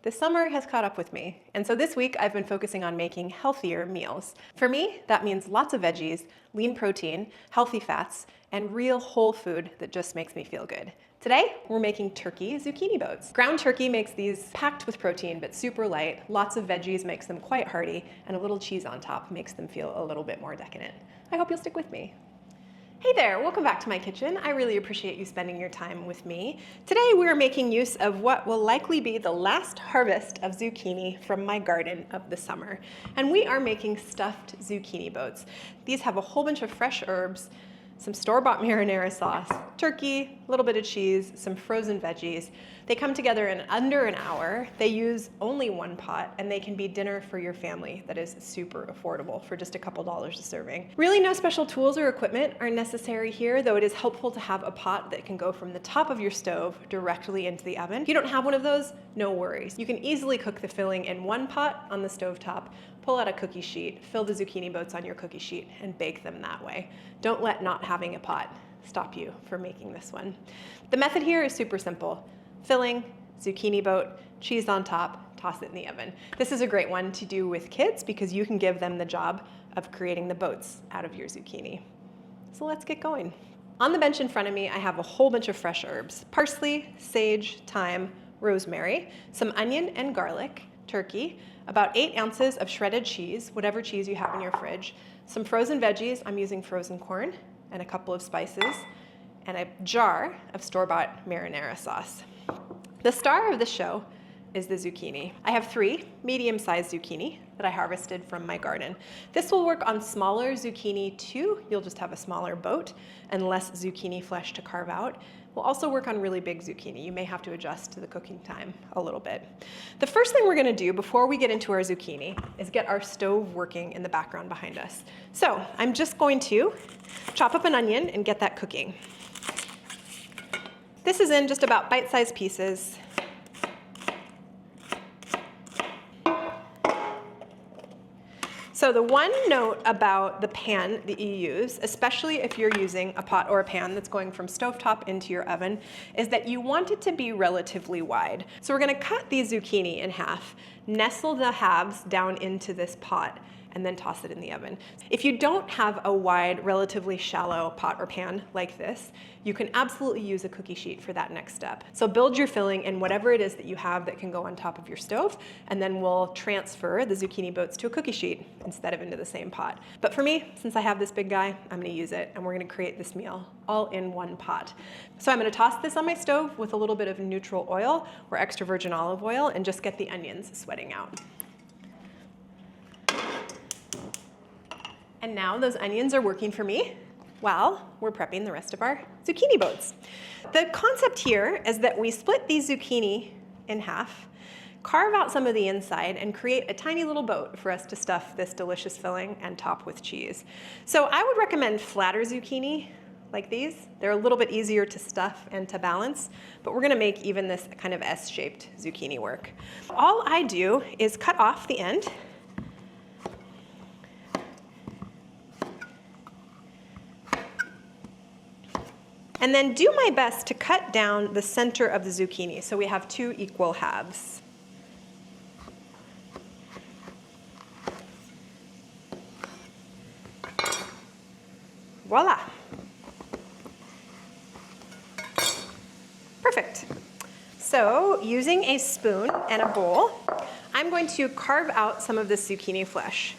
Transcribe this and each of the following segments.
The summer has caught up with me, and so this week I've been focusing on making healthier meals. For me, that means lots of veggies, lean protein, healthy fats, and real whole food that just makes me feel good. Today, we're making turkey zucchini boats. Ground turkey makes these packed with protein, but super light. Lots of veggies makes them quite hearty, and a little cheese on top makes them feel a little bit more decadent. I hope you'll stick with me. Hey there, welcome back to my kitchen. I really appreciate you spending your time with me. Today we're making use of what will likely be the last harvest of zucchini from my garden of the summer. And we are making stuffed zucchini boats. These have a whole bunch of fresh herbs, some store-bought marinara sauce, turkey, a little bit of cheese, some frozen veggies. They come together in under an hour. They use only one pot, and they can be dinner for your family that is super affordable for just a couple dollars a serving. Really no special tools or equipment are necessary here, though it is helpful to have a pot that can go from the top of your stove directly into the oven. If you don't have one of those, no worries. You can easily cook the filling in one pot on the stovetop, pull out a cookie sheet, fill the zucchini boats on your cookie sheet, and bake them that way. Don't let not having a pot stop you from making this one. The method here is super simple. Filling, zucchini boat, cheese on top, toss it in the oven. This is a great one to do with kids because you can give them the job of creating the boats out of your zucchini. So let's get going. On the bench in front of me, I have a whole bunch of fresh herbs: parsley, sage, thyme, rosemary, some onion and garlic, turkey, about 8 ounces of shredded cheese, whatever cheese you have in your fridge, some frozen veggies, I'm using frozen corn, and a couple of spices, and a jar of store-bought marinara sauce. The star of the show is the zucchini. I have 3 medium-sized zucchini that I harvested from my garden. This will work on smaller zucchini too. You'll just have a smaller boat and less zucchini flesh to carve out. Will also work on really big zucchini. You may have to adjust to the cooking time a little bit. The first thing we're gonna do before we get into our zucchini is get our stove working in the background behind us. So I'm just going to chop up an onion and get that cooking. This is in just about bite-sized pieces. So the one note about the pan that you use, especially if you're using a pot or a pan that's going from stovetop into your oven, is that you want it to be relatively wide. So we're gonna cut these zucchini in half, nestle the halves down into this pot, and then toss it in the oven. If you don't have a wide, relatively shallow pot or pan like this, you can absolutely use a cookie sheet for that next step. So build your filling in whatever it is that you have that can go on top of your stove, and then we'll transfer the zucchini boats to a cookie sheet instead of into the same pot. But for me, since I have this big guy, I'm gonna use it, and we're gonna create this meal all in one pot. So I'm gonna toss this on my stove with a little bit of neutral oil or extra virgin olive oil and just get the onions sweating out. And now those onions are working for me while we're prepping the rest of our zucchini boats. The concept here is that we split these zucchini in half, carve out some of the inside, and create a tiny little boat for us to stuff this delicious filling and top with cheese. So I would recommend flatter zucchini like these. They're a little bit easier to stuff and to balance, but we're gonna make even this kind of S-shaped zucchini work. All I do is cut off the end, and then do my best to cut down the center of the zucchini so we have 2 equal halves. Voila. Perfect. So using a spoon and a bowl, I'm going to carve out some of this zucchini flesh.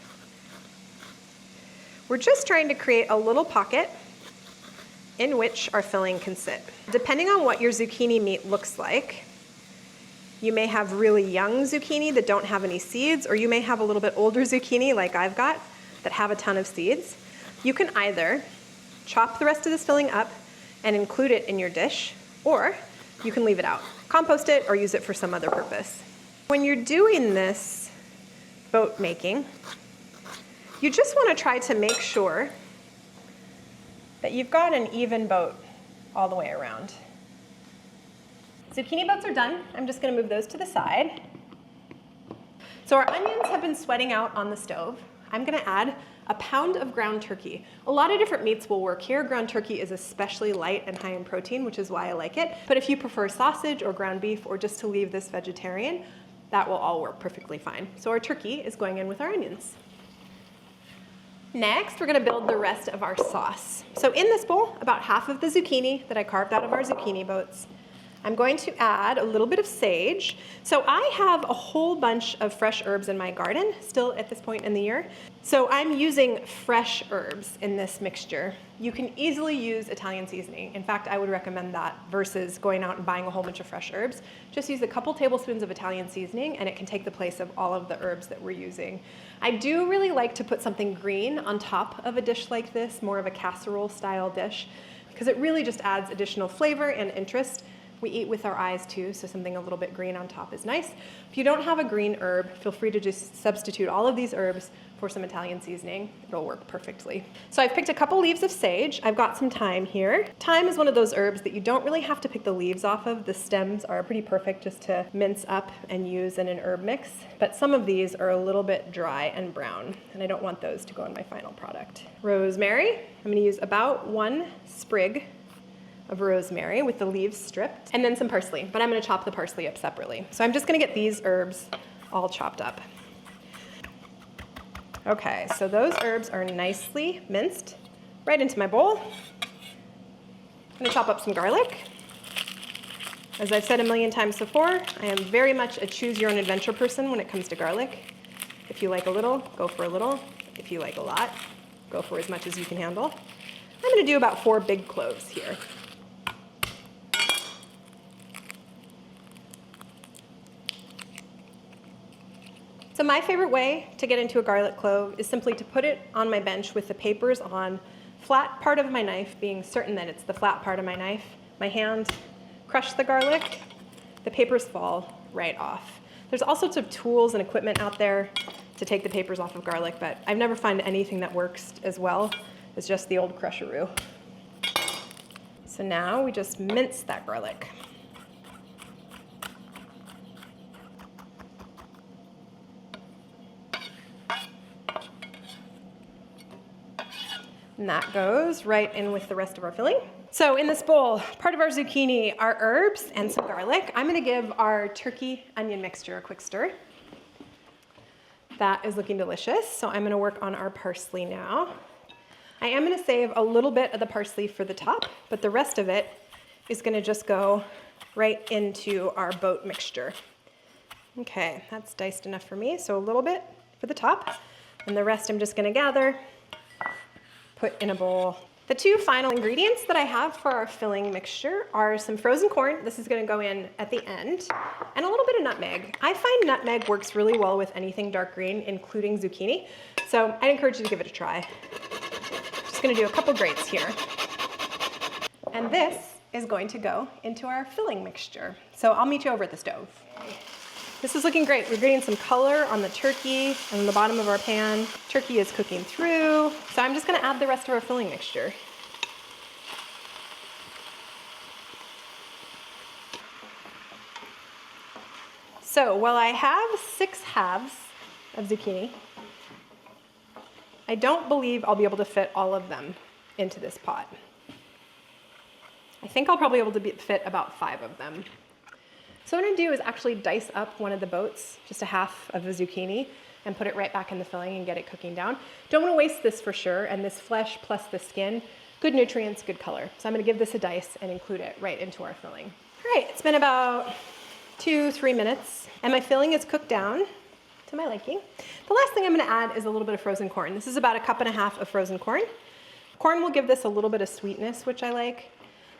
We're just trying to create a little pocket in which our filling can sit. Depending on what your zucchini meat looks like, you may have really young zucchini that don't have any seeds, or you may have a little bit older zucchini like I've got that have a ton of seeds. You can either chop the rest of this filling up and include it in your dish, or you can leave it out. Compost it or use it for some other purpose. When you're doing this boat making, you just want to try to make sure that you've got an even boat all the way around. Zucchini boats are done. I'm just gonna move those to the side. So our onions have been sweating out on the stove. I'm gonna add a pound of ground turkey. A lot of different meats will work here. Ground turkey is especially light and high in protein, which is why I like it. But if you prefer sausage or ground beef or just to leave this vegetarian, that will all work perfectly fine. So our turkey is going in with our onions. Next, we're gonna build the rest of our sauce. So in this bowl, about half of the zucchini that I carved out of our zucchini boats, I'm going to add a little bit of sage. So I have a whole bunch of fresh herbs in my garden still at this point in the year. So I'm using fresh herbs in this mixture. You can easily use Italian seasoning. In fact, I would recommend that versus going out and buying a whole bunch of fresh herbs. Just use a couple tablespoons of Italian seasoning and it can take the place of all of the herbs that we're using. I do really like to put something green on top of a dish like this, more of a casserole style dish, because it really just adds additional flavor and interest. We eat with our eyes too, so something a little bit green on top is nice. If you don't have a green herb, feel free to just substitute all of these herbs for some Italian seasoning. It'll work perfectly. So I've picked a couple leaves of sage. I've got some thyme here. Thyme is one of those herbs that you don't really have to pick the leaves off of. The stems are pretty perfect just to mince up and use in an herb mix. But some of these are a little bit dry and brown, and I don't want those to go in my final product. Rosemary. I'm gonna use about 1 sprig of rosemary with the leaves stripped, and then some parsley, but I'm gonna chop the parsley up separately. So I'm just gonna get these herbs all chopped up. Okay, so those herbs are nicely minced right into my bowl. I'm gonna chop up some garlic. As I've said a million times before, I am very much a choose your own adventure person when it comes to garlic. If you like a little, go for a little. If you like a lot, go for as much as you can handle. I'm gonna do about 4 big cloves here. So my favorite way to get into a garlic clove is simply to put it on my bench with the papers on, flat part of my knife being certain that it's the flat part of my knife. My hand, crush the garlic, the papers fall right off. There's all sorts of tools and equipment out there to take the papers off of garlic, but I've never found anything that works as well as just the old crusheroo. So now we just mince that garlic. And that goes right in with the rest of our filling. So in this bowl, part of our zucchini are herbs and some garlic. I'm gonna give our turkey onion mixture a quick stir. That is looking delicious. So I'm gonna work on our parsley now. I am gonna save a little bit of the parsley for the top, but the rest of it is gonna just go right into our boat mixture. Okay, that's diced enough for me. So a little bit for the top, and the rest I'm just gonna gather, put in a bowl. The 2 final ingredients that I have for our filling mixture are some frozen corn. This is gonna go in at the end, and a little bit of nutmeg. I find nutmeg works really well with anything dark green, including zucchini. So I'd encourage you to give it a try. Just gonna do a couple grates here. And this is going to go into our filling mixture. So I'll meet you over at the stove. This is looking great. We're getting some color on the turkey and on the bottom of our pan. Turkey is cooking through. So I'm just gonna add the rest of our filling mixture. So while I have 6 halves of zucchini, I don't believe I'll be able to fit all of them into this pot. I think I'll probably be able to fit about 5 of them. So what I'm gonna do is actually dice up one of the boats, just a half of a zucchini, and put it right back in the filling and get it cooking down. Don't wanna waste this for sure, and this flesh plus the skin, good nutrients, good color. So I'm gonna give this a dice and include it right into our filling. All right, it's been about 2-3 minutes, and my filling is cooked down to my liking. The last thing I'm gonna add is a little bit of frozen corn. This is about 1.5 cups of frozen corn. Corn will give this a little bit of sweetness, which I like,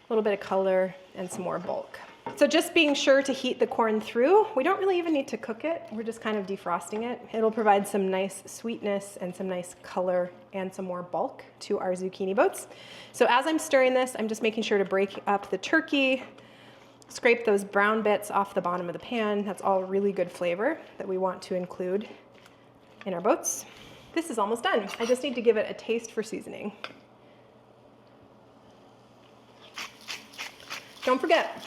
a little bit of color, and some more bulk. So just being sure to heat the corn through. We don't really even need to cook it. We're just kind of defrosting it. It'll provide some nice sweetness and some nice color and some more bulk to our zucchini boats. So as I'm stirring this, I'm just making sure to break up the turkey, scrape those brown bits off the bottom of the pan. That's all really good flavor that we want to include in our boats. This is almost done. I just need to give it a taste for seasoning. Don't forget,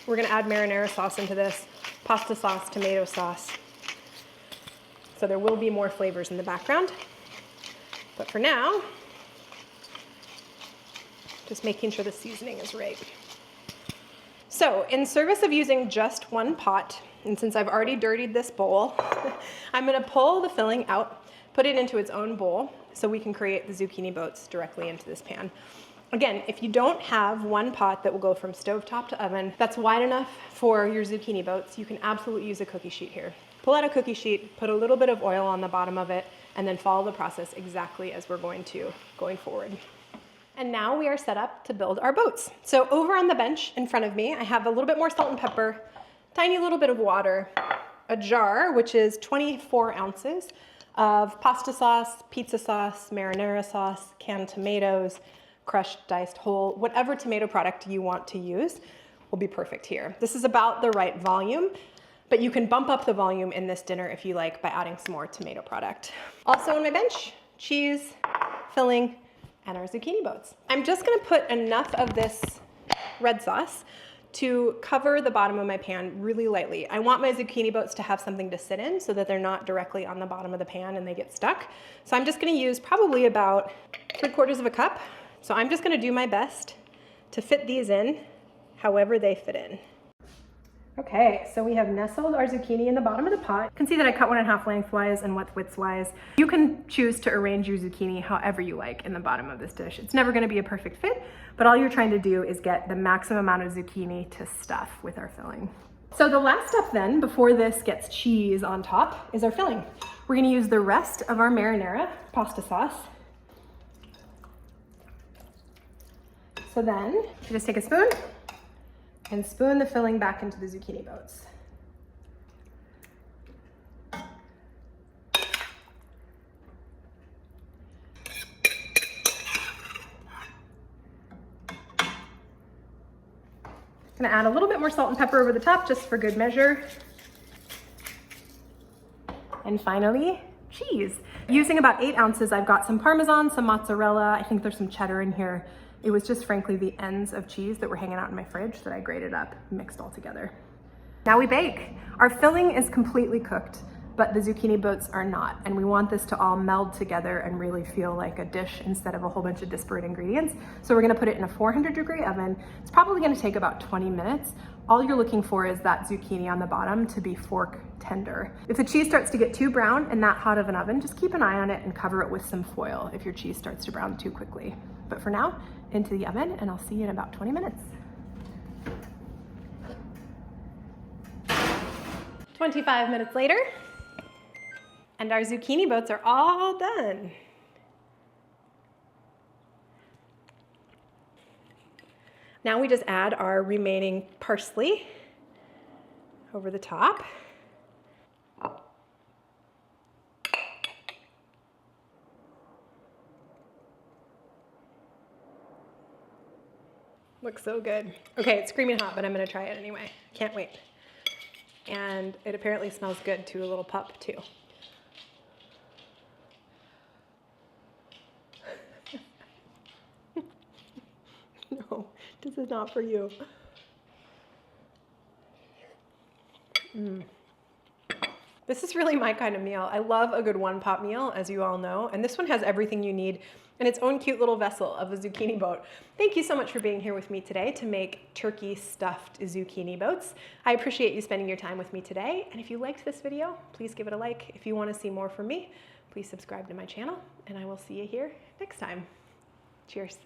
we're gonna add marinara sauce into this, pasta sauce, tomato sauce. So there will be more flavors in the background. But for now, just making sure the seasoning is right. So in service of using just one pot, And since I've already dirtied this bowl, I'm gonna pull the filling out, put it into its own bowl so we can create the zucchini boats directly into this pan. Again, if you don't have one pot that will go from stovetop to oven that's wide enough for your zucchini boats, you can absolutely use a cookie sheet here. Pull out a cookie sheet, put a little bit of oil on the bottom of it, and then follow the process exactly as we're going forward. And now we are set up to build our boats. So over on the bench in front of me, I have a little bit more salt and pepper, tiny little bit of water, a jar, which is 24 ounces of pasta sauce, pizza sauce, marinara sauce, canned tomatoes, crushed, diced whole, whatever tomato product you want to use will be perfect here. This is about the right volume, but you can bump up the volume in this dinner if you like by adding some more tomato product. Also on my bench, cheese, filling, and our zucchini boats. I'm just gonna put enough of this red sauce to cover the bottom of my pan really lightly. I want my zucchini boats to have something to sit in so that they're not directly on the bottom of the pan and they get stuck. So I'm just gonna use probably about 3/4 of a cup. So I'm just gonna do my best to fit these in however they fit in. Okay, so we have nestled our zucchini in the bottom of the pot. You can see that I cut one in half lengthwise and widthwise. You can choose to arrange your zucchini however you like in the bottom of this dish. It's never gonna be a perfect fit, but all you're trying to do is get the maximum amount of zucchini to stuff with our filling. So the last step then, before this gets cheese on top, is our filling. We're gonna use the rest of our marinara pasta sauce. So then, you just take a spoon and spoon the filling back into the zucchini boats. Gonna add a little bit more salt and pepper over the top just for good measure. And finally, cheese. Using about 8 ounces, I've got some Parmesan, some mozzarella, I think there's some cheddar in here. It was just frankly the ends of cheese that were hanging out in my fridge that I grated up, mixed all together. Now we bake. Our filling is completely cooked, but the zucchini boats are not. And we want this to all meld together and really feel like a dish instead of a whole bunch of disparate ingredients. So we're gonna put it in a 400-degree oven. It's probably gonna take about 20 minutes. All you're looking for is that zucchini on the bottom to be fork tender. If the cheese starts to get too brown in that hot of an oven, just keep an eye on it and cover it with some foil if your cheese starts to brown too quickly. But for now, into the oven, and I'll see you in about 20 minutes. 25 minutes later, and our zucchini boats are all done. Now we just add our remaining parsley over the top. Looks so good. Okay, it's screaming hot, but I'm gonna try it anyway. Can't wait. And it apparently smells good to a little pup too. No, this is not for you. This is really my kind of meal. I love a good one-pot meal, as you all know, and this one has everything you need in its own cute little vessel of a zucchini boat. Thank you so much for being here with me today to make turkey stuffed zucchini boats. I appreciate you spending your time with me today, and if you liked this video, please give it a like. If you want to see more from me, please subscribe to my channel, and I will see you here next time. Cheers.